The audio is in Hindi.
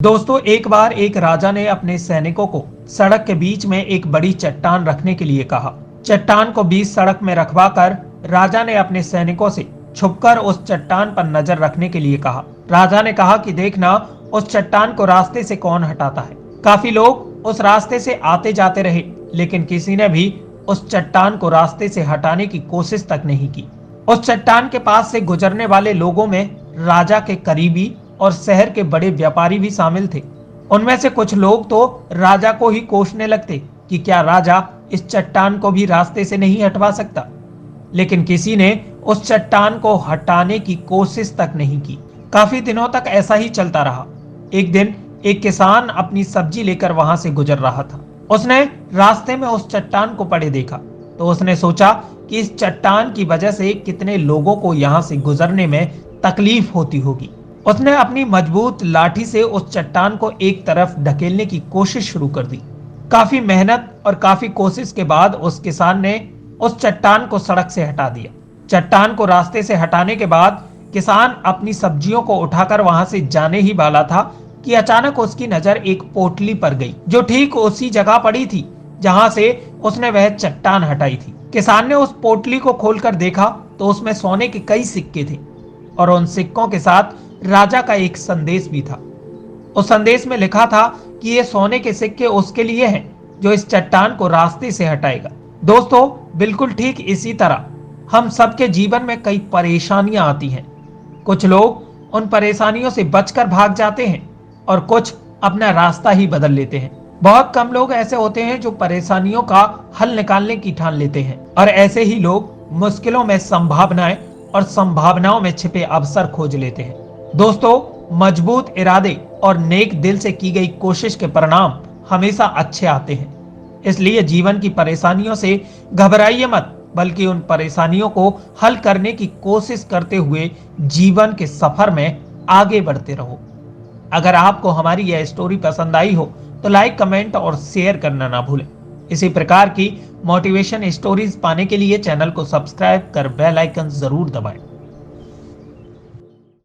दोस्तों, एक बार एक राजा ने अपने सैनिकों को सड़क के बीच में एक बड़ी चट्टान रखने के लिए कहा। चट्टान को बीच सड़क में रखवाकर राजा ने अपने सैनिकों से छुपकर उस चट्टान पर नजर रखने के लिए कहा। राजा ने कहा कि देखना उस चट्टान को रास्ते से कौन हटाता है। काफी लोग उस रास्ते से आते जाते रहे, लेकिन किसी ने भी उस चट्टान को रास्ते से हटाने की कोशिश तक नहीं की। उस चट्टान के पास से गुजरने वाले लोगों में राजा के करीबी और शहर के बड़े व्यापारी भी शामिल थे। उनमें से कुछ लोग तो राजा को ही कोसने लगते कि क्या राजा इस चट्टान को भी रास्ते से नहीं हटवा सकता, लेकिन किसी ने उस चट्टान को हटाने की कोशिश तक नहीं की। काफी दिनों तक ऐसा ही चलता रहा। एक दिन एक किसान अपनी सब्जी लेकर वहां से गुजर रहा था। उसने रास्ते में उस चट्टान को पड़े देखा तो उसने सोचा कि इस चट्टान की वजह से कितने लोगों को यहाँ से गुजरने में तकलीफ होती होगी। उसने अपनी मजबूत लाठी से उस चट्टान को एक तरफ ढकेलने की कोशिश शुरू कर दी। काफी मेहनत और काफी कोशिश के बाद उस किसान ने उस चट्टान को सड़क से हटा दिया। चट्टान को रास्ते से हटाने के बाद किसान अपनी सब्जियों को उठाकर वहां से जाने ही वाला था कि अचानक उसकी नजर एक पोटली पर गई, जो ठीक उसी जगह पड़ी थी जहां से उसने वह चट्टान हटाई थी। किसान ने उस पोटली को खोलकर देखा तो उसमें सोने के कई सिक्के थे और उन सिक्कों के साथ राजा का एक संदेश भी था। उस संदेश में लिखा था कि ये सोने के सिक्के उसके लिए हैं जो इस चट्टान को रास्ते से हटाएगा। दोस्तों, बिल्कुल ठीक इसी तरह हम सबके जीवन में कई परेशानियां आती हैं। कुछ लोग उन परेशानियों से बचकर भाग जाते हैं और कुछ अपना रास्ता ही बदल लेते हैं। बहुत कम लोग ऐसे होते हैं जो परेशानियों का हल निकालने की ठान लेते हैं, और ऐसे ही लोग मुश्किलों में संभावनाएं और संभावनाओं में छिपे अवसर खोज लेते हैं। दोस्तों, मजबूत इरादे और नेक दिल से की गई कोशिश के परिणाम हमेशा अच्छे आते हैं। इसलिए जीवन की परेशानियों से घबराइए मत, बल्कि उन परेशानियों को हल करने की कोशिश करते हुए जीवन के सफर में आगे बढ़ते रहो। अगर आपको हमारी यह स्टोरी पसंद आई हो तो लाइक, कमेंट और शेयर करना ना भूलें। इसी प्रकार की मोटिवेशन स्टोरीज पाने के लिए चैनल को सब्सक्राइब कर बेल आइकन जरूर दबाएं।